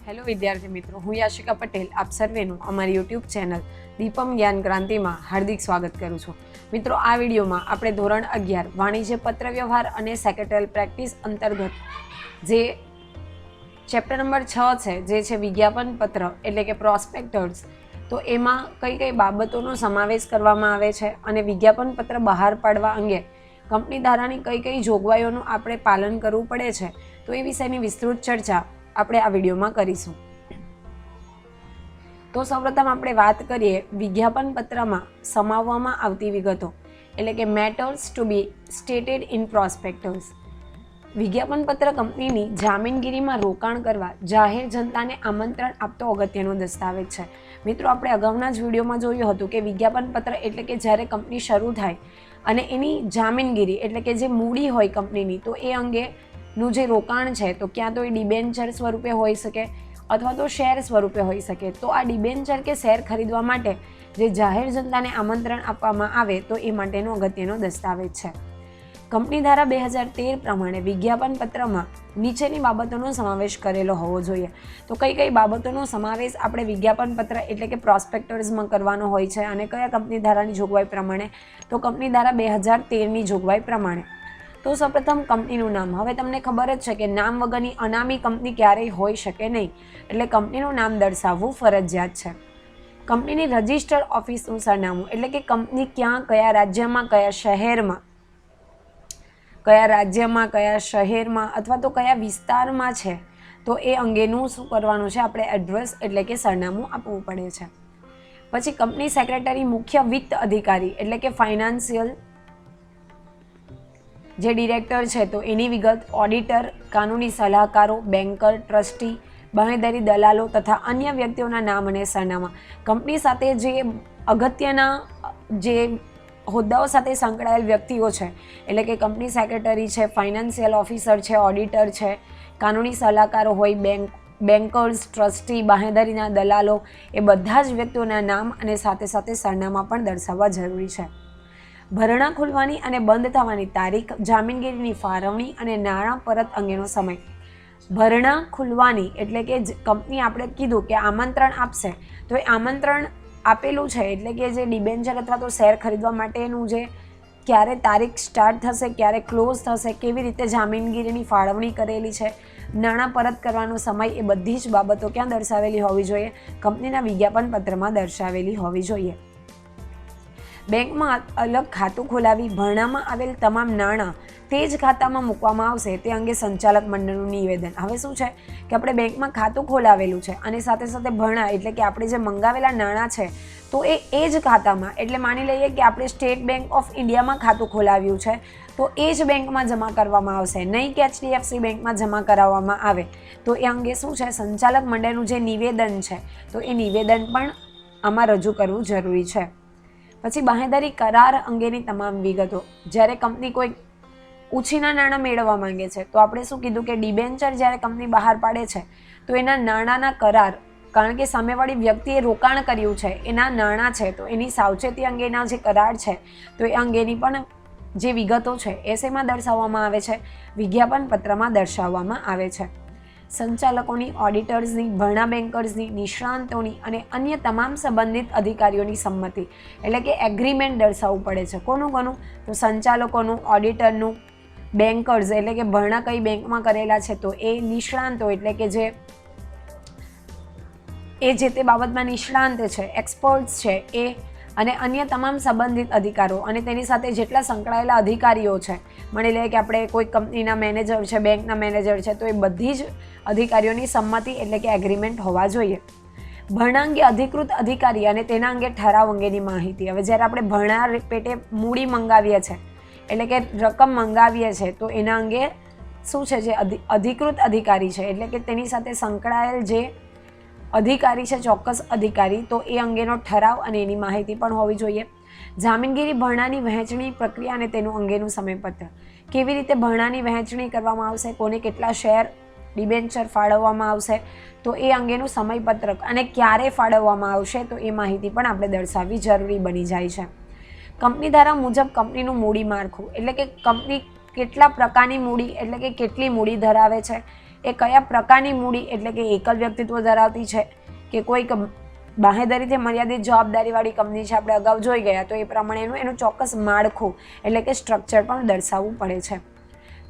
Hello વિદ્યાર્થી મિત્રો, હું યાશિકા પટેલ આપ સર્વેનું અમારી યુટ્યુબ ચેનલ દીપમ જ્ઞાન ક્રાંતિમાં હાર્દિક સ્વાગત કરું છું. મિત્રો, આ વિડીયોમાં આપણે ધોરણ 11 વાણિજ્ય પત્ર વ્યવહાર અને સેક્રેટરીયલ પ્રેક્ટિસ અંતર્ગત જે ચેપ્ટર નંબર 6 છે, જે છે વિજ્ઞાપન પત્ર એટલે કે પ્રોસ્પેક્ટર્સ, તો એમાં કઈ કઈ બાબતોનો સમાવેશ કરવામાં આવે છે અને વિજ્ઞાપન પત્ર બહાર પાડવા અંગે કંપની ધારાની કઈ કઈ જોગવાઈઓનું આપણે પાલન કરવું પડે છે, તો એ વિષયની વિસ્તૃત ચર્ચા આપણે આ વિડીયોમાં કરીશું. તો સૌપ્રથમ આપણે વાત કરીએ વિજ્ઞાપન પત્રમાં સમાવવામાં આવતી વિગતો એટલે કે matters to be stated in prospectus. વિજ્ઞાપન પત્ર કંપનીની જામીનગીરીમાં રોકાણ કરવા જાહેર જનતાને આમંત્રણ આપતો અગત્યનો દસ્તાવેજ છે. મિત્રો, આપણે અગાઉના જ વિડીયોમાં જોયું હતું કે વિજ્ઞાપન પત્ર એટલે કે જ્યારે કંપની શરૂ થાય અને એની જામીનગીરી એટલે કે જે મૂડી હોય કંપનીની, તો એ અંગેનું જે રોકાણ છે, તો ક્યાં તો એ ડિબેન્ચર સ્વરૂપે હોઈ શકે અથવા તો શેર સ્વરૂપે હોઈ શકે. તો આ ડિબેન્ચર કે શેર ખરીદવા માટે જે જાહેર જનતાને આમંત્રણ આપવામાં આવે, તો એ માટેનો અગત્યનો દસ્તાવેજ છે. કંપની ધારા 2013 પ્રમાણે વિજ્ઞાપન પત્રમાં નીચેની બાબતોનો સમાવેશ કરેલો હોવો જોઈએ. તો કઈ કઈ બાબતોનો સમાવેશ આપણે વિજ્ઞાપન પત્ર એટલે કે પ્રોસ્પેક્ટર્સમાં કરવાનો હોય છે અને કયા કંપની ધારાની જોગવાઈ પ્રમાણે? તો કંપની ધારા 2013ની જોગવાઈ પ્રમાણે. તો સૌપ્રથમ કંપનીનું નામ. હવે તમને ખબર જ છે કે નામ વગરની અનામી કંપની ક્યારેય હોઈ શકે નહીં, એટલે કંપનીનું નામ દર્શાવવું ફરજિયાત છે. કંપનીની રજિસ્ટર્ડ ઓફિસનું સરનામું એટલે કે કંપની ક્યાં, કયા રાજ્યમાં, કયા શહેરમાં અથવા તો કયા વિસ્તારમાં છે, તો એ અંગેનું શું કરવાનું છે, આપણે એડ્રેસ એટલે કે સરનામું આપવું પડે છે. પછી કંપની સેક્રેટરી, મુખ્ય વિત્ત અધિકારી એટલે કે ફાઇનાન્શિયલ જે ડિરેક્ટર છે, તો એની વિગત, ઓડિટર, કાનૂની સલાહકારો, બેન્કર, ટ્રસ્ટી, બાંહેધરી દલાલો તથા અન્ય વ્યક્તિઓના નામ અને સરનામા. કંપની સાથે જે અગત્યના જે હોદ્દાઓ સાથે સંકળાયેલ વ્યક્તિઓ છે, એટલે કે કંપની સેક્રેટરી છે, ફાઇનાન્શિયલ ઓફિસર છે, ઓડિટર છે, કાનૂની સલાહકારો હોય, બેન્કર્સ, ટ્રસ્ટી, બાંહેધરીના દલાલો, એ બધા જ વ્યક્તિઓના નામ અને સાથે સાથે સરનામા પણ દર્શાવવા જરૂરી છે. ભરણા ખુલવાની અને બંધ થવાની તારીખ, જામીનગીરીની ફાળવણી અને નાણાં પરત અંગેનો સમય. ભરણા ખુલવાની એટલે કે કંપની આપણે કીધું કે આમંત્રણ આપશે, તો એ આમંત્રણ આપેલું છે એટલે કે જે ડિબેન્ચર અથવા તો શેર ખરીદવા માટેનું જે ક્યારે તારીખ સ્ટાર્ટ થશે, ક્યારે ક્લોઝ થશે, કેવી રીતે જામીનગીરીની ફાળવણી કરેલી છે, નાણાં પરત કરવાનો સમય, એ બધી જ બાબતો ક્યાં દર્શાવેલી હોવી જોઈએ? કંપનીના વિજ્ઞાપન પત્રમાં દર્શાવેલી હોવી જોઈએ. બેંકમાં અલગ ખાતું ખોલાવી ભરણામાં આવેલ તમામ નાણાં તે જ ખાતામાં મૂકવામાં આવશે, તે અંગે સંચાલક મંડળનું નિવેદન. હવે શું છે કે આપણે બેંકમાં ખાતું ખોલાવેલું છે અને સાથે સાથે ભરણા એટલે કે આપણે જે મંગાવેલા નાણાં છે, તો એ જ ખાતામાં, એટલે માની લઈએ કે આપણે સ્ટેટ બેંક ઓફ ઇન્ડિયામાં ખાતું ખોલાવ્યું છે, તો એ જ બેંકમાં જમા કરવામાં આવશે, નહીં કે HDFC બેંકમાં જમા કરાવવામાં આવે. તો એ અંગે શું છે, સંચાલક મંડળનું જે નિવેદન છે, તો એ નિવેદન પણ આમાં રજૂ કરવું જરૂરી છે. પછી બાંહેધરી કરાર અંગેની તમામ વિગતો. જ્યારે કંપની કોઈ ઉછીના નાણાં મેળવવા માંગે છે, તો આપણે શું કીધું કે ડિબેન્ચર જ્યારે કંપની બહાર પાડે છે, તો એના નાણાંના કરાર, કારણ કે સામેવાળી વ્યક્તિએ રોકાણ કર્યું છે, એના નાણાં છે, તો એની સાવચેતી અંગેના જે કરાર છે, તો એ અંગેની પણ જે વિગતો છે એ શેમાં દર્શાવવામાં આવે છે? વિજ્ઞાપન પત્રમાં દર્શાવવામાં આવે છે. સંચાલકોની, ઓડિટર્સની, ભરણા બેન્કર્સની, નિષ્ણાંતોની અને અન્ય તમામ સંબંધિત અધિકારીઓની સંમતિ એટલે કે એગ્રીમેન્ટ દર્શાવવું પડે છે. કોનું? તો સંચાલકોનું, ઓડિટરનું, બેન્કર્સ એટલે કે ભરણા કઈ બેંકમાં કરેલા છે, તો એ નિષ્ણાંતો એટલે કે જે તે બાબતમાં નિષ્ણાંત છે, એક્સપર્ટ્સ છે, એ અને અન્ય તમામ સંબંધિત અધિકારો અને તેની સાથે જેટલા સંકળાયેલા અધિકારીઓ છે, માની લઈએ કે આપણે કોઈ કંપનીના મેનેજર છે, બેંકના મેનેજર છે, તો એ બધી જ અધિકારીઓની સંમતિ એટલે કે એગ્રીમેન્ટ હોવા જોઈએ. ભરણા અંગે અધિકૃત અધિકારી અને તેના અંગે ઠરાવ અંગેની માહિતી. હવે જ્યારે આપણે ભરણા પેટે મૂડી મંગાવીએ છીએ એટલે કે રકમ મંગાવીએ છીએ, તો એના અંગે શું છે, જે અધિકૃત અધિકારી છે એટલે કે તેની સાથે સંકળાયેલ જે અધિકારી છે, ચોક્કસ અધિકારી, તો એ અંગેનો ઠરાવ અને એની માહિતી પણ હોવી જોઈએ. જામીનગીરી ભરણાની વહેંચણી પ્રક્રિયા અને તેનું અંગેનું સમયપત્ર. કેવી રીતે ભરણાની વહેંચણી કરવામાં આવશે, કોને કેટલા શેર, ડિબેન્ચર ફાળવવામાં આવશે, તો એ અંગેનું સમયપત્રક અને ક્યારે ફાળવવામાં આવશે, તો એ માહિતી પણ આપણે દર્શાવવી જરૂરી બની જાય છે. કંપની ધારા મુજબ કંપનીનું મૂડી માળખું એટલે કે કંપની કેટલા પ્રકારની મૂડી એટલે કે કેટલી મૂડી ધરાવે છે, એ કયા પ્રકારની મૂડી એટલે કે એકલ વ્યક્તિત્વ ધરાવતી છે કે કોઈક બાહેધરીથી મર્યાદિત જવાબદારીવાળી કંપની છે, આપણે અગાઉ જોઈ ગયા. તો એ પ્રમાણે એનું ચોક્કસ માળખું એટલે કે સ્ટ્રક્ચર પણ દર્શાવવું પડે છે.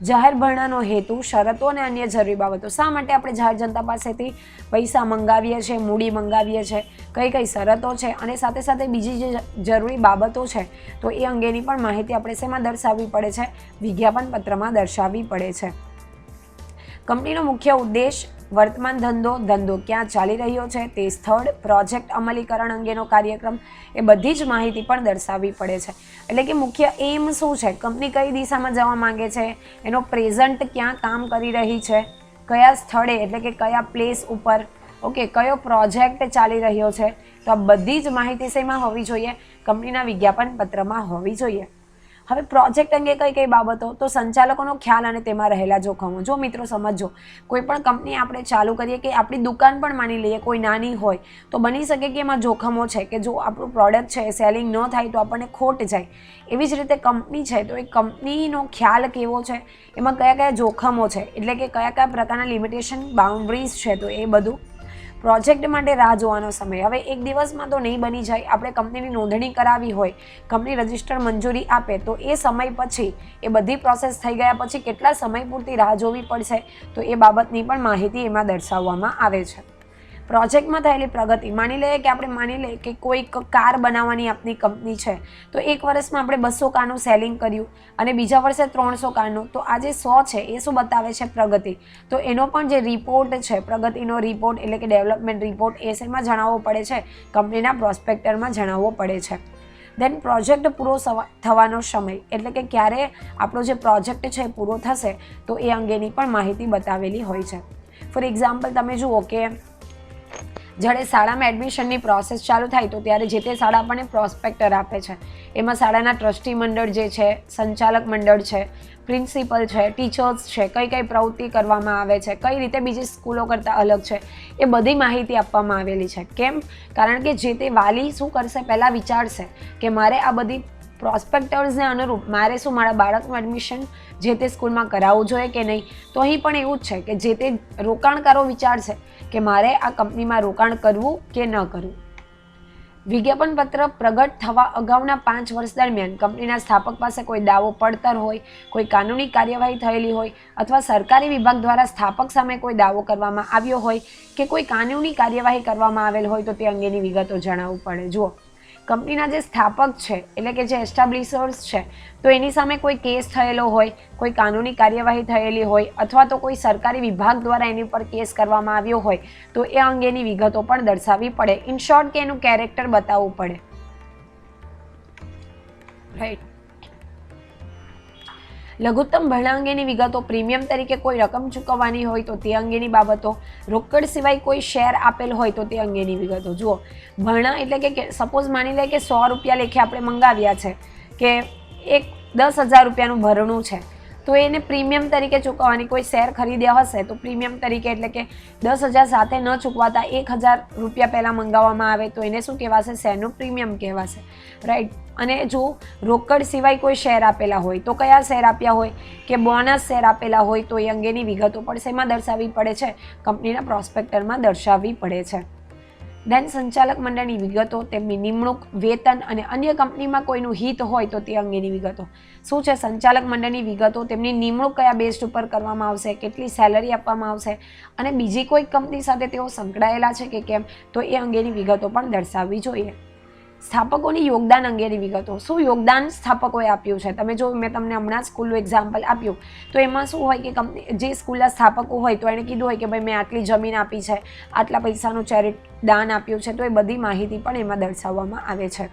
જાહેર ભરણાનો હેતુ, શરતો અને અન્ય જરૂરી બાબતો. શા માટે આપણે જાહેર જનતા પાસેથી પૈસા મંગાવીએ છીએ, મૂડી મંગાવીએ છીએ, કઈ કઈ શરતો છે અને સાથે સાથે બીજી જે જરૂરી બાબતો છે તો એ અંગેની પણ માહિતી આપણે શેમાં દર્શાવવી પડે છે? વિજ્ઞાપન પત્રમાં દર્શાવવી પડે છે. કંપનીનો મુખ્ય ઉદ્દેશ, વર્તમાન ધંધો ક્યાં ચાલી રહ્યો છે તે સ્થળ, પ્રોજેક્ટ અમલીકરણ અંગેનો કાર્યક્રમ, એ બધી જ માહિતી પણ દર્શાવવી પડે છે. એટલે કે મુખ્ય એમ શું છે, કંપની કઈ દિશામાં જવા માંગે છે, એનો પ્રેઝન્ટ ક્યાં કામ કરી રહી છે, કયા સ્થળે એટલે કે કયા પ્લેસ ઉપર, ઓકે, કયો પ્રોજેક્ટ ચાલી રહ્યો છે. તો આ બધી જ માહિતી શેમાં હોવી જોઈએ? કંપનીના વિજ્ઞાપન પત્રમાં હોવી જોઈએ. હવે પ્રોજેક્ટ અંગે કઈ કઈ બાબતો? તો સંચાલકોનો ખ્યાલ અને તેમાં રહેલા જોખમો. જો મિત્રો સમજો, કોઈ પણ કંપની આપણે ચાલુ કરીએ કે આપણી દુકાન પણ માની લઈએ કોઈ નાની હોય તો બની શકે કે એમાં જોખમો છે કે જો આપણું પ્રોડક્ટ છે સેલિંગ ન થાય તો આપણને ખોટ જાય. એવી જ રીતે કંપની છે તો એ કંપનીનો ખ્યાલ કેવો છે, એમાં કયા કયા જોખમો છે એટલે કે કયા કયા પ્રકારના લિમિટેશન બાઉન્ડ્રીઝ છે, તો એ બધું. પ્રોજેક્ટ માટે રાહ જોવાનો સમય. હવે એક દિવસમાં તો નહીં બની જાય. આપણે કંપનીની નોંધણી કરાવી હોય, કંપની રજિસ્ટર મંજૂરી આપે તો એ સમય પછી, એ બધી પ્રોસેસ થઈ ગયા પછી કેટલા સમય પૂરતી રાહ જોવી પડશે, તો એ બાબતની પણ માહિતી એમાં દર્શાવવામાં આવે છે. પ્રોજેક્ટમાં થયેલી પ્રગતિ. માની લઈએ કે કોઈક કાર બનાવવાની આપણી કંપની છે તો એક વર્ષમાં આપણે 200 કારનું સેલિંગ કર્યું અને બીજા વર્ષે 300 કારનું, તો આ જે 100 છે એ શું બતાવે છે? પ્રગતિ. તો એનો પણ જે રિપોર્ટ છે, પ્રગતિનો રિપોર્ટ એટલે કે ડેવલપમેન્ટ રિપોર્ટ, એ શેમાં જણાવવો પડે છે? કંપનીના પ્રોસ્પેક્ટરમાં જણાવવો પડે છે. દેન પ્રોજેક્ટ પૂરો થવાનો સમય એટલે કે ક્યારે આપણો જે પ્રોજેક્ટ છે પૂરો થશે તો એ અંગેની પણ માહિતી બતાવેલી હોય છે. ફોર એક્ઝામ્પલ તમે જુઓ કે જ્યારે શાળામાં એડમિશનની પ્રોસેસ ચાલુ થાય તો ત્યારે જે તે શાળા આપણને પ્રોસ્પેક્ટર આપે છે. એમાં શાળાના ટ્રસ્ટી મંડળ જે છે, સંચાલક મંડળ છે, પ્રિન્સિપલ છે, ટીચર્સ છે, કઈ કઈ પ્રવૃત્તિ કરવામાં આવે છે, કઈ રીતે બીજી સ્કૂલો કરતાં અલગ છે, એ બધી માહિતી આપવામાં આવેલી છે. કેમ? કારણ કે જે તે વાલી શું કરશે, પહેલાં વિચારશે કે મારે આ બધી પ્રોસ્પેક્ટર્સને અનુરૂપ મારે શું મારા બાળકનું એડમિશન જે તે સ્કૂલમાં કરાવવું જોઈએ કે નહીં. તો અહીં પણ એવું જ છે કે જે તે રોકાણકારો વિચારશે કે મારે આ કંપનીમાં રોકાણ કરવું કે ન કરવું. વિજ્ઞાપન પત્ર પ્રગટ થવા અગાઉના 5 વર્ષ દરમિયાન કંપનીના સ્થાપક પાસે કોઈ દાવો પડતર હોય, કોઈ કાનૂની કાર્યવાહી થયેલી હોય અથવા સરકારી વિભાગ દ્વારા સ્થાપક સામે કોઈ દાવો કરવામાં આવ્યો હોય કે કોઈ કાનૂની કાર્યવાહી કરવામાં આવેલ હોય તો તે અંગેની વિગતો જણાવવું પડે. જુઓ, કંપનીના જે સ્થાપક છે એટલે કે જે એસ્ટાબ્લિશર્સ છે તો એની સામે કોઈ કેસ થયેલો હોય, કોઈ કાનૂની કાર્યવાહી થયેલી હોય અથવા તો કોઈ સરકારી વિભાગ દ્વારા એની ઉપર કેસ કરવામાં આવ્યો હોય તો એ અંગેની વિગતો પણ દર્શાવવી પડે. ઇન શોર્ટ કે એનું કેરેક્ટર બતાવવું પડે. રાઈટ. લઘુત્તમ ભરણા અંગેની વિગતો. પ્રીમિયમ તરીકે કોઈ રકમ ચૂકવવાની હોય તો તે અંગેની બાબતો. રોકડ સિવાય કોઈ શેર આપેલ હોય તો તે અંગેની વિગતો. જુઓ, ભરણા એટલે કે સપોઝ માની લે કે 100 રૂપિયા લેખે આપણે મંગાવ્યા છે કે એક 10,000 રૂપિયાનું ભરણું છે તો એને પ્રીમિયમ તરીકે ચૂકવવાની. કોઈ શેર ખરીદ્યા હશે તો પ્રીમિયમ તરીકે એટલે કે 10,000 સાથે ન ચૂકવાતા 1,000 રૂપિયા પહેલાં મંગાવવામાં આવે તો એને શું કહેવાશે? શેરનું પ્રીમિયમ કહેવાશે. રાઈટ. અને જો રોકડ સિવાય કોઈ શેર આપેલા હોય તો કયા શેર આપ્યા હોય કે બોનસ શેર આપેલા હોય તો એ અંગેની વિગતો પણ શેમાં દર્શાવવી પડે છે? કંપનીના પ્રોસ્પેક્ટરમાં દર્શાવવી પડે છે. દેન સંચાલક મંડળની વિગતો, તેમની નિમણૂક, વેતન અને અન્ય કંપનીમાં કોઈનું હિત હોય તો તે અંગેની વિગતો. શું છે? સંચાલક મંડળની વિગતો, તેમની નિમણૂક કયા બેઝ ઉપર કરવામાં આવશે, કેટલી સેલરી આપવામાં આવશે અને બીજી કોઈ કંપની સાથે તેઓ સંકળાયેલા છે કે કેમ, તો એ અંગેની વિગતો પણ દર્શાવવી જોઈએ. સ્થાપકોની યોગદાન અંગેની વિગતો. શું યોગદાન સ્થાપકોએ આપ્યું છે? તમે જો મેં તમને હમણાં જ સ્કૂલનું એક્ઝામ્પલ આપ્યું તો એમાં શું હોય કે કંપની જે સ્કૂલના સ્થાપકો હોય તો એણે કીધું હોય કે ભાઈ મેં આટલી જમીન આપી છે, આટલા પૈસાનું ચેરિટી દાન આપ્યું છે, તો એ બધી માહિતી પણ એમાં દર્શાવવામાં આવે છે.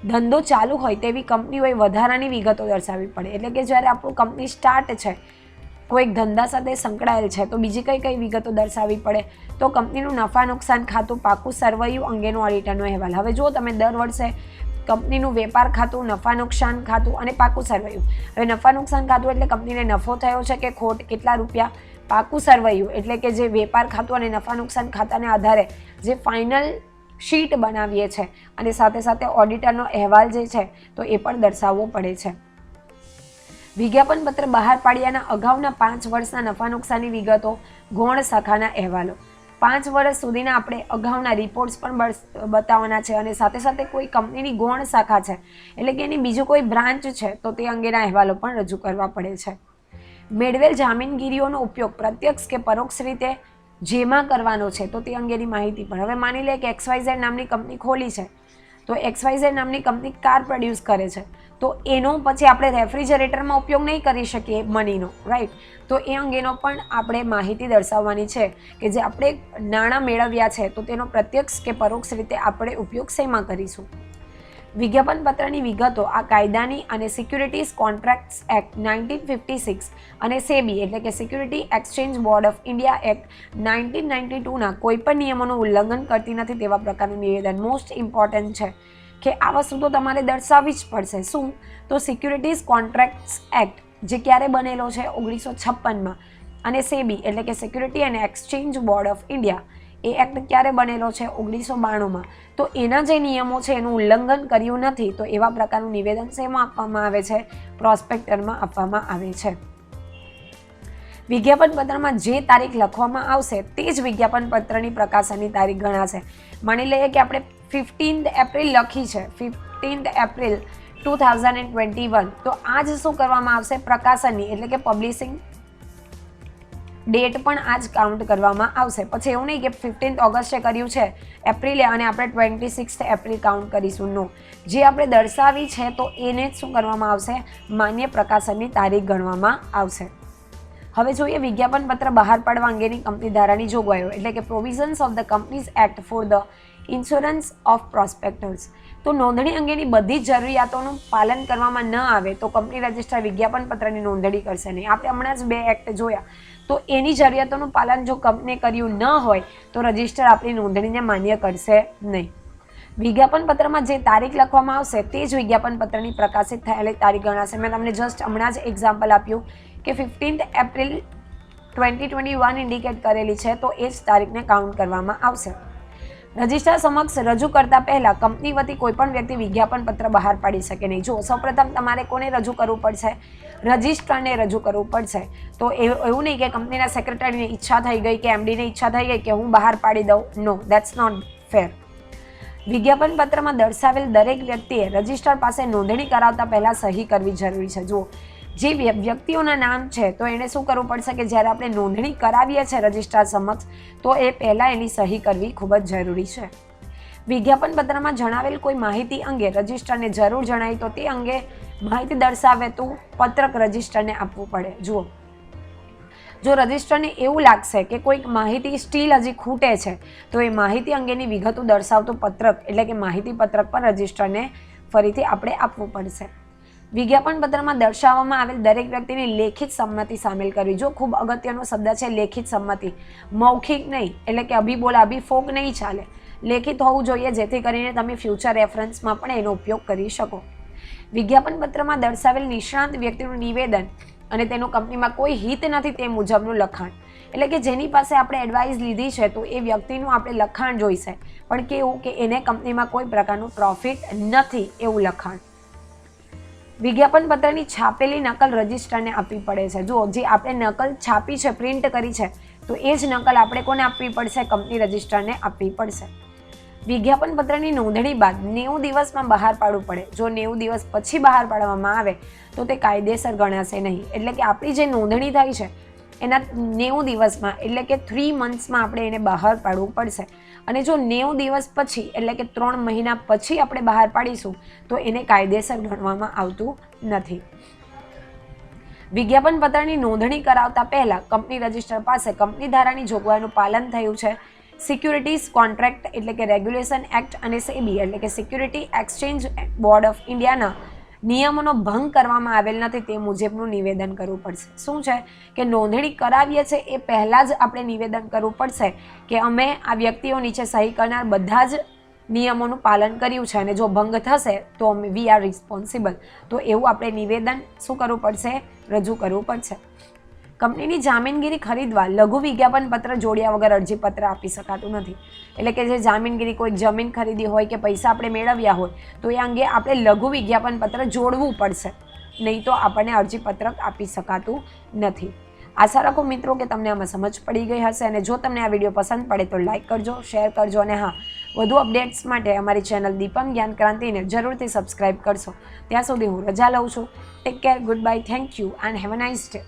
ધંધો ચાલુ હોય તેવી કંપનીઓએ વધારાની વિગતો દર્શાવવી પડે. એટલે કે જ્યારે આપણું કંપની સ્ટાર્ટ છે, કોઈક ધંધા સાથે સંકળાયેલ છે તો બીજી કઈ કઈ વિગતો દર્શાવવી પડે? તો કંપનીનું નફા નુકસાન ખાતું, પાકું સરવૈયું અંગેનો ઓડિટરનો અહેવાલ. હવે જો તમે દર વર્ષે કંપનીનું વેપાર ખાતું, નફા નુકસાન ખાતું અને પાકું સરવૈયું. હવે નફા નુકસાન ખાતું એટલે કંપનીને નફો થયો છે કે ખોટ, કેટલા રૂપિયા. પાકું સરવૈયું એટલે કે જે વેપાર ખાતું અને નફા નુકસાન ખાતાને આધારે જે ફાઇનલ શીટ બનાવીએ છીએ અને સાથે સાથે ઓડિટરનો અહેવાલ જે છે તો એ પણ દર્શાવવો પડે છે. વિજ્ઞાપન પત્ર બહાર પાડ્યાના અગાઉના 5 વર્ષના નફા નુકસાનની વિગતો, ગૌણ શાખાના અહેવાલો. 5 વર્ષ સુધીના આપણે અગાઉના રિપોર્ટ્સ પણ બતાવવાના છે અને સાથે સાથે કોઈ કંપનીની ગૌણ શાખા છે એટલે કે એની બીજું કોઈ બ્રાન્ચ છે તો તે અંગેના અહેવાલો પણ રજૂ કરવા પડે છે. મેળવેલ જામીનગીરીઓનો ઉપયોગ પ્રત્યક્ષ કે પરોક્ષ રીતે જેમાં કરવાનો છે તો તે અંગેની માહિતી પણ. હવે માની લે કે XYZ નામની કંપની ખોલી છે તો XYZ નામની કંપની કાર પ્રોડ્યુસ કરે છે તો એનો પછી આપણે રેફ્રિજરેટરમાં ઉપયોગ નહીં કરી શકીએ મનીનો, રાઈટ? તો એ અંગેનો પણ આપણે માહિતી દર્શાવવાની છે કે જે આપણે નાણાં મેળવ્યા છે તો તેનો પ્રત્યક્ષ કે પરોક્ષ રીતે આપણે ઉપયોગ શેમાં કરીશું. વિજ્ઞાપન પત્રની વિગતો આ કાયદાની અને સિક્યુરિટીઝ કોન્ટ્રાક્ટ્સ એક્ટ 1956 અને સેબી એટલે કે security exchange board of India act 1992ના કોઈપણ નિયમોનું ઉલ્લંઘન કરતી નથી તેવા પ્રકારનું નિવેદન. મોસ્ટ ઇમ્પોર્ટન્ટ છે કે આ વસ્તુ તો તમારે દર્શાવવી જ પડશે. શું? તો સિક્યુરિટીઝ કોન્ટ્રાક્ટ્સ એક્ટ જે ક્યારે બનેલો છે 1956માં અને સેબી એટલે કે security and exchange board of India A act ક્યારે બનેલો છે 1992માં. તો એના જે નિયમો છે એનું ઉલ્લંઘન કર્યું નથી તો એવા પ્રકારનું નિવેદન શેમાં આપવામાં આવે છે? પ્રોસ્પેક્ટરમાં આપવામાં આવે છે. વિજ્ઞાપન પત્રમાં જે તારીખ લખવામાં આવશે તે જ વિજ્ઞાપન પત્રની પ્રકાશનની તારીખ ગણાશે. માની લઈએ કે આપણે 15 એપ્રિલ લખી છે, 15 એપ્રિલ 2021, તો આજ શું કરવામાં આવશે? પ્રકાશનની એટલે કે પબ્લિશિંગ ડેટ પણ આજ કાઉન્ટ કરવામાં આવશે. પછી એવું નહીં કે 15 ઓગસ્ટે કર્યું છે એપ્રિલે અને આપણે 26 એપ્રિલ કાઉન્ટ કરીશું. નો, જે આપણે દર્શાવી છે તો એને જ શું કરવામાં આવશે? માન્ય પ્રકાશનની તારીખ ગણવામાં આવશે. હવે જોઈએ વિજ્ઞાપન પત્ર બહાર પાડવા અંગેની કંપની ધારાની જોગવાઈઓ એટલે કે provisions of the companies act for the insurance of prospectors. તો નોંધણી અંગેની બધી જ જરૂરિયાતોનું પાલન કરવામાં ન આવે તો કંપની રજિસ્ટ્રાર વિજ્ઞાપન પત્રની નોંધણી કરશે નહીં. આપણે હમણાં જ 2 એક્ટ જોયા તો એની જરૂરિયાતોનું પાલન જો કંપનીએ કર્યું ન હોય તો રજિસ્ટ્રાર આપણી નોંધણીને માન્ય કરશે નહીં. વિજ્ઞાપન પત્રમાં જે તારીખ લખવામાં આવશે તે જ વિજ્ઞાપન પત્રની પ્રકાશિત થયેલી તારીખ ગણાશે. મેં તમને જસ્ટ હમણાં જ એક્ઝામ્પલ આપ્યું કે 15 એપ્રિલ 2021 ઇન્ડિકેટ કરેલી છે તો એ જ તારીખને કાઉન્ટ કરવામાં આવશે. રજિસ્ટ્રાર સમક્ષ રજૂ કરતા પહેલા કંપની વતી કોઈપણ વ્યક્તિ વિજ્ઞાપન પત્ર બહાર પાડી શકે નહીં. જો સૌપ્રથમ તમારે કોને રજૂ કરવું પડશે? રજિસ્ટ્રારને રજૂ કરવું પડશે. તો એવું નહીં કે કંપનીના સેક્રેટરીની ઈચ્છા થઈ ગઈ કે એમડીને ઈચ્છા થઈ ગઈ કે હું બહાર પાડી દઉં. નો, દેટ્સ નોટ ફેર. વિજ્ઞાપન પત્રમાં દર્શાવેલ દરેક વ્યક્તિએ રજિસ્ટ્રાર પાસે નોંધણી કરાવતા પહેલાં સહી કરવી જરૂરી છે. જુઓ, જે વ્યક્તિઓના નામ છે તો એને શું કરવું પડશે કે જ્યારે આપણે નોંધણી કરાવીએ છીએ રજિસ્ટ્રાર સમક્ષ તો એ પહેલાં એની સહી કરવી ખૂબ જ જરૂરી છે. વિજ્ઞાપન પત્રમાં જણાવેલ કોઈ માહિતી અંગે રજિસ્ટ્રારને જરૂર જણાય તો તે અંગે માહિતી દર્શાવે તો પત્રક રજિસ્ટ્રારને આપવું પડે. જુઓ, જો રજિસ્ટ્રારને એવું લાગશે કે કોઈક માહિતી સ્ટીલ હજી ખૂટે છે તો એ માહિતી અંગેની વિગતો દર્શાવતું પત્રક એટલે કે માહિતી પત્રક પર રજિસ્ટ્રારને ફરીથી આપણે આપવું પડશે. વિજ્ઞાપન પત્રમાં દર્શાવવામાં આવેલ દરેક વ્યક્તિની લેખિત સંમતિ સામેલ કરવી. જો ખૂબ અગત્યનો શબ્દ છે લેખિત સંમતિ, મૌખિક નહીં એટલે કે અભી બોલ અભી ફોક નહીં ચાલે. લેખિત હોવું જોઈએ જેથી કરીને તમે ફ્યુચર રેફરન્સમાં પણ એનો ઉપયોગ કરી શકો. વિજ્ઞાપન પત્રમાં દર્શાવેલ નિષ્ણાંત વ્યક્તિનું નિવેદન અને તેનું કંપનીમાં કોઈ હિત નથી તે મુજબનું લખાણ એટલે કે જેની પાસે આપણે એડવાઇસ લીધી છે તો એ વ્યક્તિનું આપણે લખાણ જોઈશે પણ કેવું કે એને કંપનીમાં કોઈ પ્રકારનું પ્રોફિટ નથી એવું લખાણ. વિજ્ઞાપન પત્રની છાપેલી નકલ રજિસ્ટ્રારને આપવી પડે છે. જુઓ, જે આપણે નકલ છાપી છે, પ્રિન્ટ કરી છે તો એ જ નકલ આપણે કોને આપવી પડશે? કંપની રજિસ્ટ્રારને આપવી પડશે. વિજ્ઞાપન પત્રની નોંધણી બાદ 90 દિવસમાં બહાર પાડવું પડે. જો 90 દિવસ પછી બહાર પાડવામાં આવે તો તે કાયદેસર ગણાશે નહીં. એટલે કે આપણી જે નોંધણી થઈ છે એના 90 દિવસમાં એટલે કે 3 મંથ્સમાં આપણે એને બહાર પાડવું પડશે. અને જો 90 દિવસ પછી એટલે કે 3 મહિના પછી આપણે બહાર પાડીશું તો એને કાયદેસર ગણવામાં આવતું નથી. વિજ્ઞાપન પત્રની નોંધણી કરાવતા પહેલા કંપની રજિસ્ટ્રાર પાસે કંપની ધારાની જોગવાઈનું પાલન થયું છે, સિક્યુરિટીઝ કોન્ટ્રાક્ટ એટલે કે રેગ્યુલેશન એક્ટ અને સેબી એટલે કે સિક્યુરિટી એક્સચેન્જ બોર્ડ ઓફ ઇન્ડિયાના નિયમોનો ભંગ કરવામાં આવેલ નથી તે મુજબનું નિવેદન કરવું પડશે. શું છે કે નોંધણી કરાવીએ છીએ એ પહેલાં જ આપણે નિવેદન કરવું પડશે કે અમે આ વ્યક્તિઓ નીચે સહી કરનાર બધા જ નિયમોનું પાલન કર્યું છે અને જો ભંગ થશે તો અમે વી આર રિસ્પોન્સિબલ. તો એવું આપણે નિવેદન શું કરવું પડશે? રજૂ કરવું પડશે. કંપનીની જામીનગીરી ખરીદવા લઘુ વિજ્ઞાપન પત્ર જોડ્યા વગર અરજીપત્ર આપી શકાતું નથી. એટલે કે જે જામીનગીરી કોઈ જમીન ખરીદી હોય કે પૈસા આપણે મેળવ્યા હોય તો એ અંગે આપણે લઘુ વિજ્ઞાપન પત્ર જોડવું પડશે, નહીં તો આપણને અરજીપત્રક આપી શકાતું નથી. આશા રાખું મિત્રો કે તમને આમાં સમજ પડી ગઈ હશે, અને જો તમને આ વિડીયો પસંદ પડે તો લાઇક કરજો, શેર કરજો, અને હા, વધુ અપડેટ્સ માટે અમારી ચેનલ દીપમ જ્ઞાન ક્રાંતિને જરૂરથી સબસ્ક્રાઇબ કરશો. ત્યાં સુધી હું રજા લઉં છું. Take care, good bye, thank you and have a nice day.